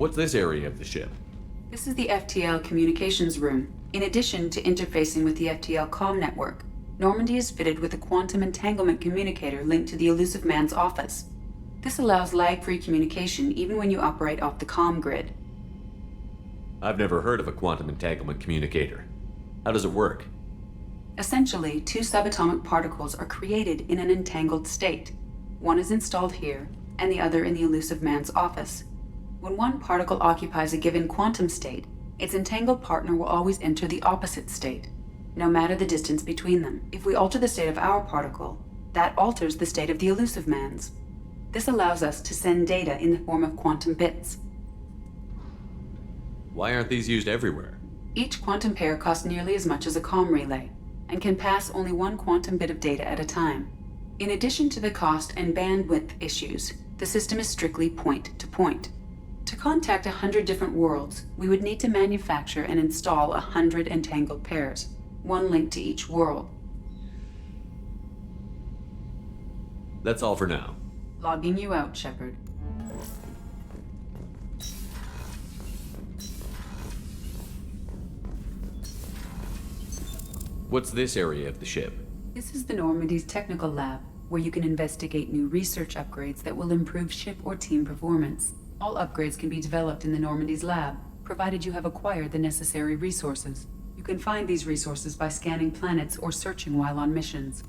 What's this area of the ship? This is the FTL communications room. In addition to interfacing with the FTL comm network, Normandy is fitted with a quantum entanglement communicator linked to the Elusive Man's office. This allows lag-free communication even when you operate off the comm grid. I've never heard of a quantum entanglement communicator. How does it work? Essentially, two subatomic particles are created in an entangled state. One is installed here, and the other in the Elusive Man's office. When one particle occupies a given quantum state, its entangled partner will always enter the opposite state, no matter the distance between them. If we alter the state of our particle, that alters the state of the Elusive Man's. This allows us to send data in the form of quantum bits. Why aren't these used everywhere? Each quantum pair costs nearly as much as a comm relay, and can pass only one quantum bit of data at a time. In addition to the cost and bandwidth issues, the system is strictly point-to-point. To contact 100 different worlds, we would need to manufacture and install 100 entangled pairs, one link to each world. That's all for now. Logging you out, Shepard. What's this area of the ship? This is the Normandy's technical lab, where you can investigate new research upgrades that will improve ship or team performance. All upgrades can be developed in the Normandy's lab, provided you have acquired the necessary resources. You can find these resources by scanning planets or searching while on missions.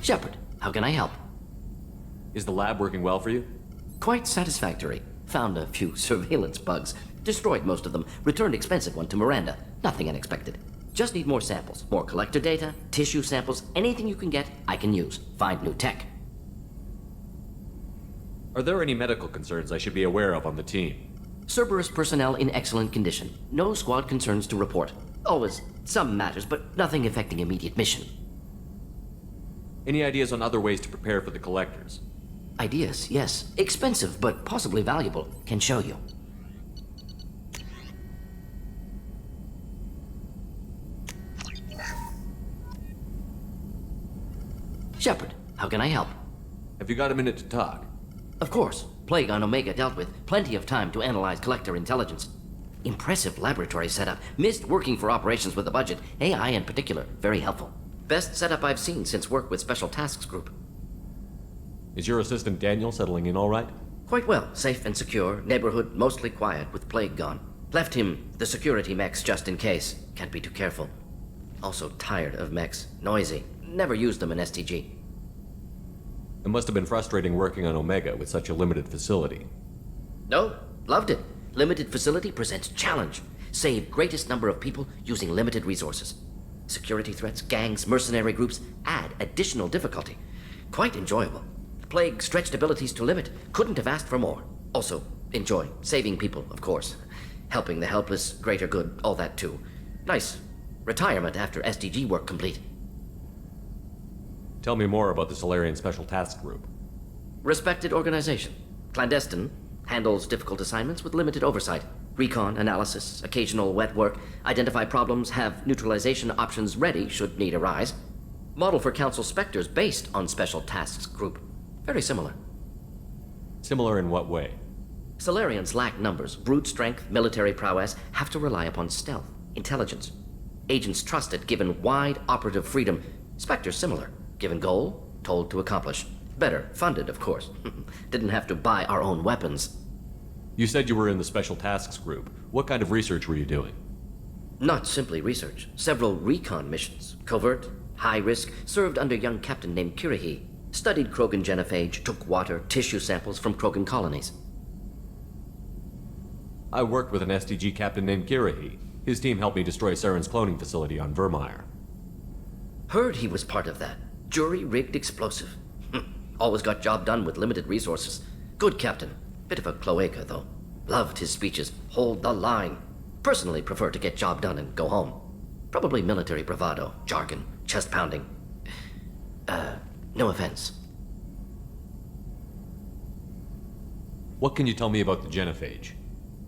Shepard, how can I help? Is the lab working well for you? Quite satisfactory. Found a few surveillance bugs. Destroyed most of them. Returned expensive one to Miranda. Nothing unexpected. Just need more samples. More collector data, tissue samples, anything you can get, I can use. Find new tech. Are there any medical concerns I should be aware of on the team? Cerberus personnel in excellent condition. No squad concerns to report. Always some matters, but nothing affecting immediate mission. Any ideas on other ways to prepare for the collectors? Ideas, yes. Expensive, but possibly valuable. Can show you. Shepard, how can I help? Have you got a minute to talk? Of course. Plague on Omega dealt with. Plenty of time to analyze collector intelligence. Impressive laboratory setup. Missed working for operations with a budget. AI in particular. Very helpful. Best setup I've seen since work with Special Tasks Group. Is your assistant Daniel settling in all right? Quite well. Safe and secure. Neighborhood mostly quiet with Plague gone. Left him the security mechs just in case. Can't be too careful. Also tired of mechs. Noisy. Never used them in STG. It must have been frustrating working on Omega with such a limited facility. No, loved it. Limited facility presents challenge. Save greatest number of people using limited resources. Security threats, gangs, mercenary groups add additional difficulty. Quite enjoyable. Plague stretched abilities to limit. Couldn't have asked for more. Also, enjoy. Saving people, of course. Helping the helpless, greater good, all that too. Nice. Retirement after SDG work complete. Tell me more about the Solarian Special Task Group. Respected organization. Clandestine. Handles difficult assignments with limited oversight. Recon, analysis, occasional wet work, identify problems, have neutralization options ready should need arise. Model for Council Spectres based on Special Tasks Group. Very similar. Similar in what way? Solarians lack numbers, brute strength, military prowess, have to rely upon stealth, intelligence. Agents trusted, given wide operative freedom. Spectres similar, given goal, told to accomplish. Better, funded, of course. Didn't have to buy our own weapons. You said you were in the Special Tasks Group. What kind of research were you doing? Not simply research. Several recon missions, covert, high risk, served under a young captain named Kirihi. Studied Krogan genophage, took water, tissue samples from Krogan colonies. I worked with an STG captain named Kirihi. His team helped me destroy Saren's cloning facility on Vermeer. Heard he was part of that. Jury-rigged explosive. Always got job done with limited resources. Good captain. Bit of a cloaca, though. Loved his speeches. Hold the line. Personally prefer to get job done and go home. Probably military bravado, jargon, chest pounding. No offense. What can you tell me about the genophage?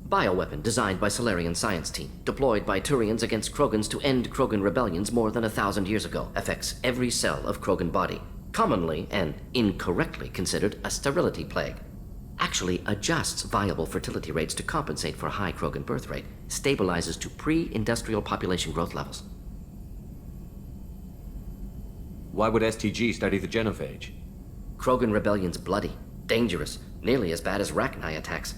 Bioweapon designed by Solarian science team, deployed by Turians against Krogans to end Krogan rebellions more than 1,000 years ago. Affects every cell of Krogan body. Commonly and incorrectly considered a sterility plague. Actually adjusts viable fertility rates to compensate for a high Krogan birth rate. Stabilizes to pre-industrial population growth levels. Why would STG study the genophage? Krogan rebellion's bloody, dangerous, nearly as bad as Rachni attacks.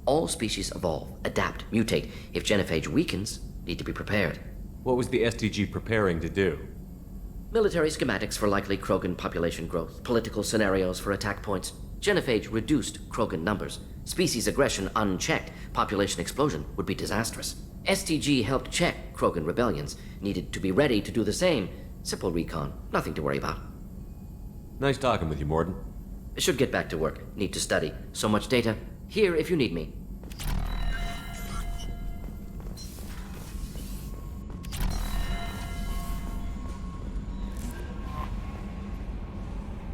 All species evolve, adapt, mutate. If genophage weakens, need to be prepared. What was the STG preparing to do? Military schematics for likely Krogan population growth, political scenarios for attack points. Genophage reduced Krogan numbers. Species aggression unchecked, population explosion would be disastrous. STG helped check Krogan rebellions, needed to be ready to do the same. Simple recon, nothing to worry about. Nice talking with you, Mordin. Should get back to work, need to study. So much data. Here if you need me.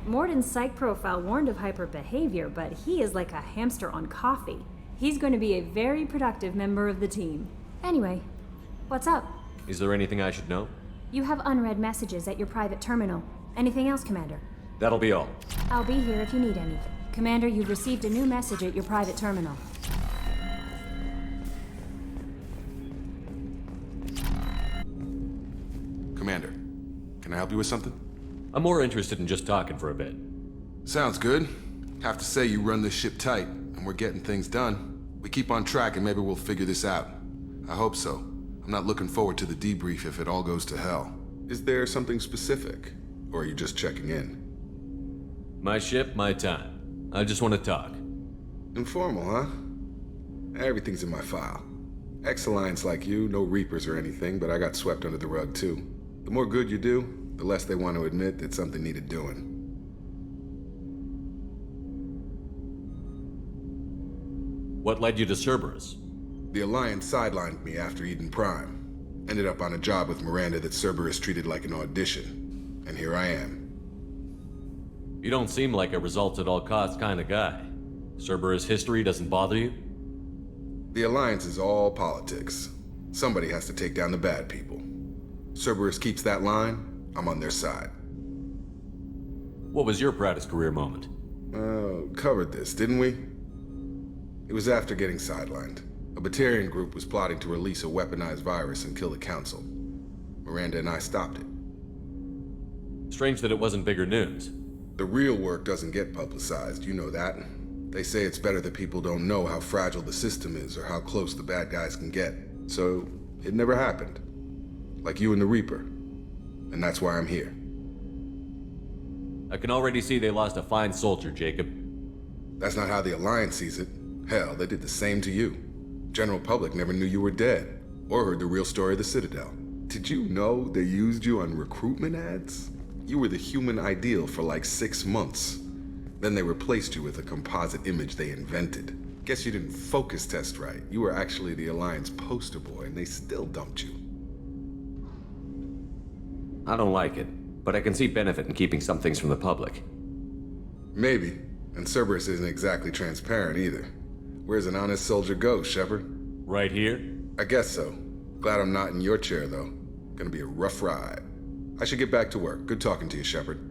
Mordin's psych profile warned of hyper behavior, but he is like a hamster on coffee. He's going to be a very productive member of the team. Anyway, what's up? Is there anything I should know? You have unread messages at your private terminal. Anything else, Commander? That'll be all. I'll be here if you need anything. Commander, you've received a new message at your private terminal. Commander, can I help you with something? I'm more interested in just talking for a bit. Sounds good. Have to say you run this ship tight, and we're getting things done. We keep on track and maybe we'll figure this out. I hope so. I'm not looking forward to the debrief if it all goes to hell. Is there something specific? Or are you just checking in? My ship, my time. I just want to talk. Informal, huh? Everything's in my file. Ex-Alliance like you, no Reapers or anything, but I got swept under the rug too. The more good you do, the less they want to admit that something needed doing. What led you to Cerberus? The Alliance sidelined me after Eden Prime. Ended up on a job with Miranda that Cerberus treated like an audition. And here I am. You don't seem like a results-at-all-costs kind of guy. Cerberus history doesn't bother you? The Alliance is all politics. Somebody has to take down the bad people. Cerberus keeps that line, I'm on their side. What was your proudest career moment? Covered this, didn't we? It was after getting sidelined. A Batarian group was plotting to release a weaponized virus and kill the Council. Miranda and I stopped it. Strange that it wasn't bigger news. The real work doesn't get publicized, you know that. They say it's better that people don't know how fragile the system is or how close the bad guys can get. So, it never happened. Like you and the Reaper. And that's why I'm here. I can already see they lost a fine soldier, Jacob. That's not how the Alliance sees it. Hell, they did the same to you. General public never knew you were dead, or heard the real story of the Citadel. Did you know they used you on recruitment ads? You were the human ideal for like 6 months. Then they replaced you with a composite image they invented. Guess you didn't focus test right. You were actually the Alliance poster boy, and they still dumped you. I don't like it, but I can see benefit in keeping some things from the public. Maybe. And Cerberus isn't exactly transparent either. Where's an honest soldier go, Shepard? Right here? I guess so. Glad I'm not in your chair, though. Gonna be a rough ride. I should get back to work. Good talking to you, Shepard.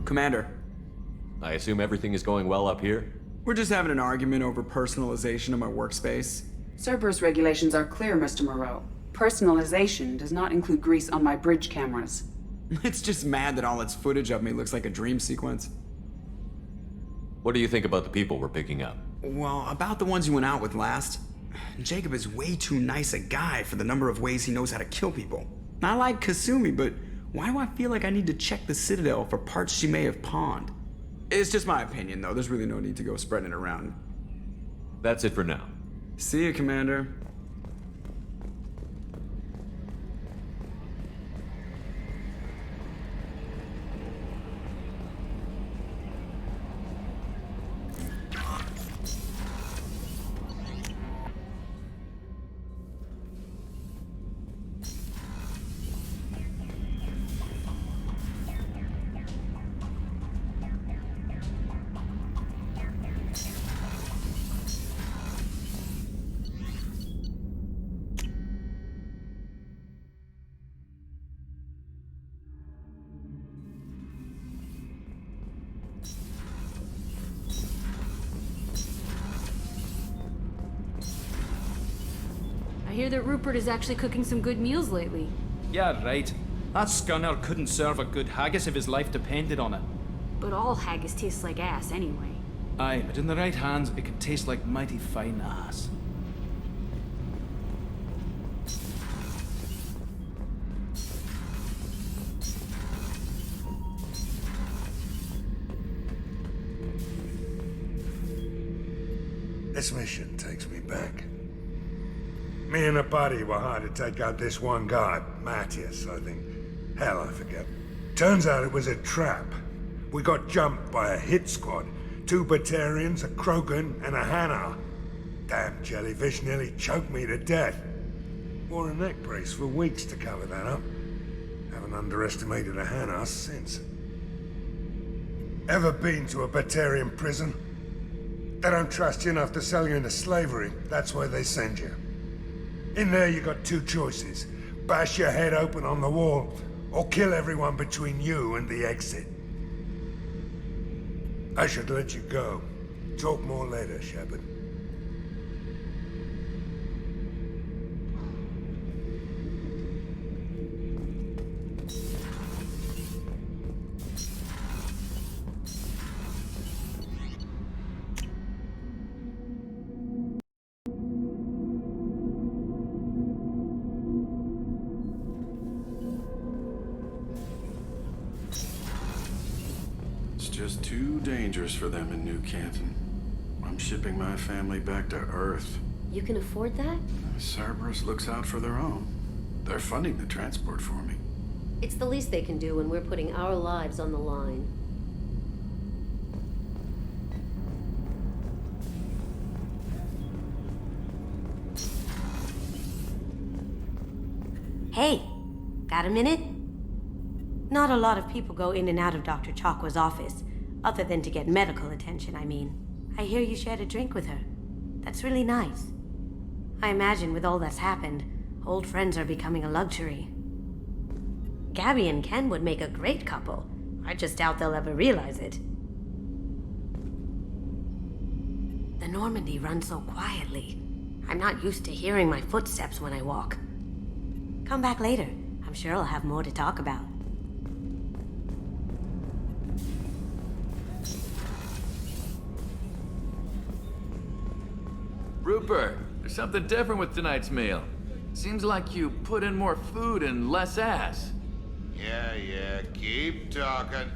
Commander, I assume everything is going well up here? We're just having an argument over personalization of my workspace. Cerberus regulations are clear, Mr. Moreau. Personalization does not include grease on my bridge cameras. It's just mad that all its footage of me looks like a dream sequence. What do you think about the people we're picking up? Well, about the ones you went out with last. Jacob is way too nice a guy for the number of ways he knows how to kill people. I like Kasumi, but why do I feel like I need to check the Citadel for parts she may have pawned? It's just my opinion, though. There's really no need to go spreading it around. That's it for now. See you, Commander. I hear that Rupert is actually cooking some good meals lately. Yeah, right. That scunner couldn't serve a good haggis if his life depended on it. But all haggis tastes like ass anyway. Aye, but in the right hands, it can taste like mighty fine ass. This mission takes me back. Me and a buddy were hired to take out this one guy, Matthias, I think. Hell, I forget. Turns out it was a trap. We got jumped by a hit squad. 2 Batarians, a Krogan, and a Hanar. Damn jellyfish nearly choked me to death. Wore a neck brace for weeks to cover that up. Haven't underestimated a Hanar since. Ever been to a Batarian prison? They don't trust you enough to sell you into slavery. That's where they send you. In there you got 2 choices. Bash your head open on the wall, or kill everyone between you and the exit. I should let you go. Talk more later, Shepard. Just too dangerous for them in New Canton. I'm shipping my family back to Earth. You can afford that? Cerberus looks out for their own. They're funding the transport for me. It's the least they can do when we're putting our lives on the line. Hey, got a minute? Not a lot of people go in and out of Dr. Chakwa's office, other than to get medical attention, I mean. I hear you shared a drink with her. That's really nice. I imagine with all that's happened, old friends are becoming a luxury. Gabby and Ken would make a great couple. I just doubt they'll ever realize it. The Normandy runs so quietly. I'm not used to hearing my footsteps when I walk. Come back later. I'm sure I'll have more to talk about. Rupert, there's something different with tonight's meal. Seems like you put in more food and less ass. Yeah, keep talking.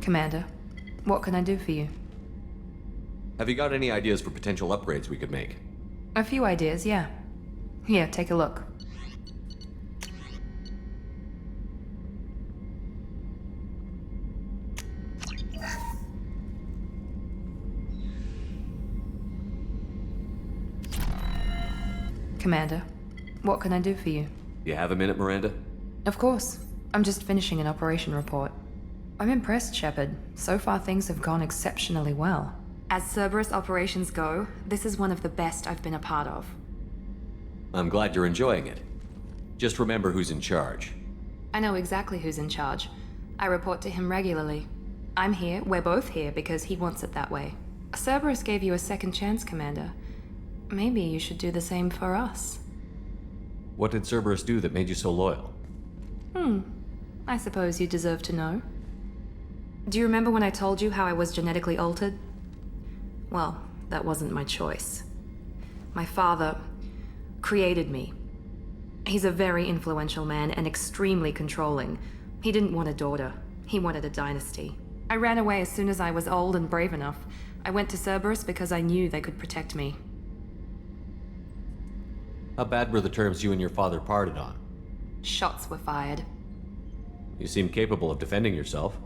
Commander, what can I do for you? Have you got any ideas for potential upgrades we could make? A few ideas, yeah. Here, take a look. Commander, what can I do for you? You have a minute, Miranda? Of course. I'm just finishing an operation report. I'm impressed, Shepard. So far things have gone exceptionally well. As Cerberus operations go, this is one of the best I've been a part of. I'm glad you're enjoying it. Just remember who's in charge. I know exactly who's in charge. I report to him regularly. I'm here, we're both here, because he wants it that way. Cerberus gave you a second chance, Commander. Maybe you should do the same for us. What did Cerberus do that made you so loyal? I suppose you deserve to know. Do you remember when I told you how I was genetically altered? Well, that wasn't my choice. My father created me. He's a very influential man and extremely controlling. He didn't want a daughter. He wanted a dynasty. I ran away as soon as I was old and brave enough. I went to Cerberus because I knew they could protect me. How bad were the terms you and your father parted on? Shots were fired. You seem capable of defending yourself.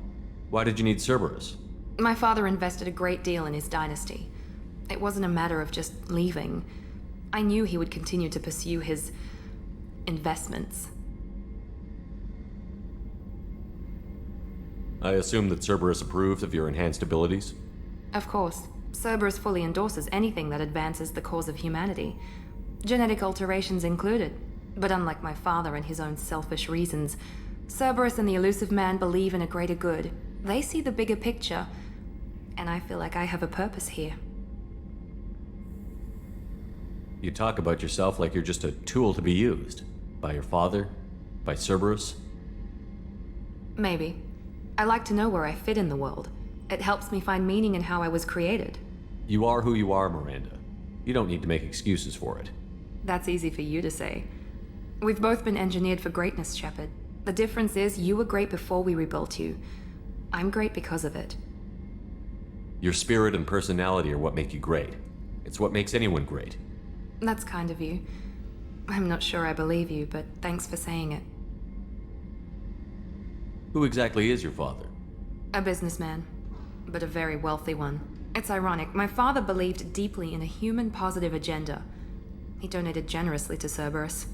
Why did you need Cerberus? My father invested a great deal in his dynasty. It wasn't a matter of just leaving. I knew he would continue to pursue his investments. I assume that Cerberus approved of your enhanced abilities? Of course. Cerberus fully endorses anything that advances the cause of humanity. Genetic alterations included. But unlike my father and his own selfish reasons, Cerberus and the Elusive Man believe in a greater good. They see the bigger picture, and I feel like I have a purpose here. You talk about yourself like you're just a tool to be used. By your father? By Cerberus? Maybe. I like to know where I fit in the world. It helps me find meaning in how I was created. You are who you are, Miranda. You don't need to make excuses for it. That's easy for you to say. We've both been engineered for greatness, Shepard. The difference is you were great before we rebuilt you. I'm great because of it. Your spirit and personality are what make you great. It's what makes anyone great. That's kind of you. I'm not sure I believe you, but thanks for saying it. Who exactly is your father? A businessman, but a very wealthy one. It's ironic, my father believed deeply in a human positive agenda. He donated generously to Cerberus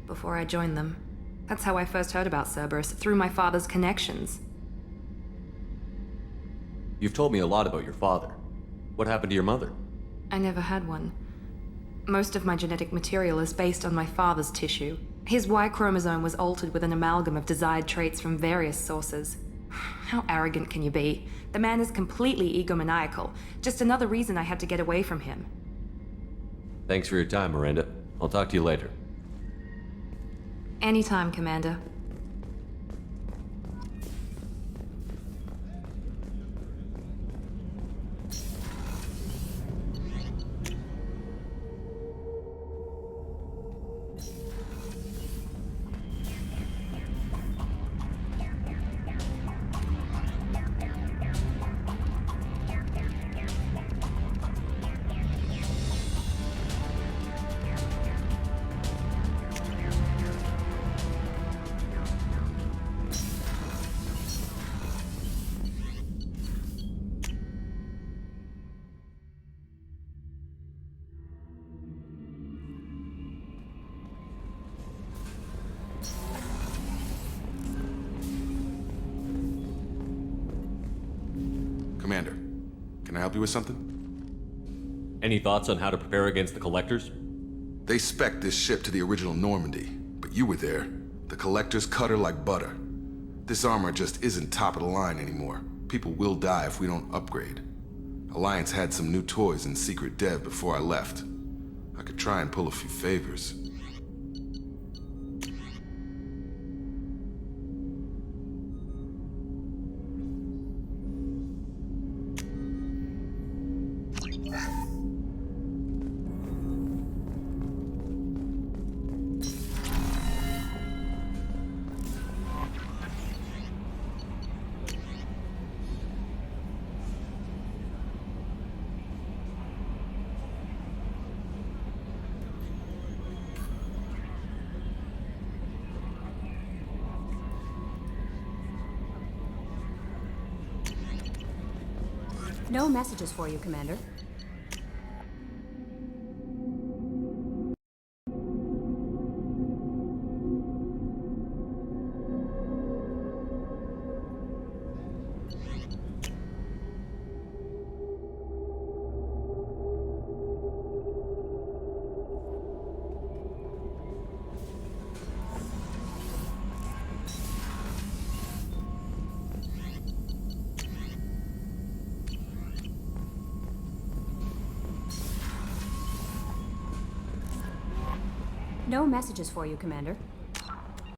before I joined them. That's how I first heard about Cerberus, through my father's connections. You've told me a lot about your father. What happened to your mother? I never had one. Most of my genetic material is based on my father's tissue. His Y chromosome was altered with an amalgam of desired traits from various sources. How arrogant can you be? The man is completely egomaniacal. Just another reason I had to get away from him. Thanks for your time, Miranda. I'll talk to you later. Anytime, Commander. Commander, can I help you with something? Any thoughts on how to prepare against the Collectors? They spec'd this ship to the original Normandy, but you were there. The Collectors cut her like butter. This armor just isn't top of the line anymore. People will die if we don't upgrade. Alliance had some new toys in secret dev before I left. I could try and pull a few favors. No messages for you, Commander. No messages for you, Commander.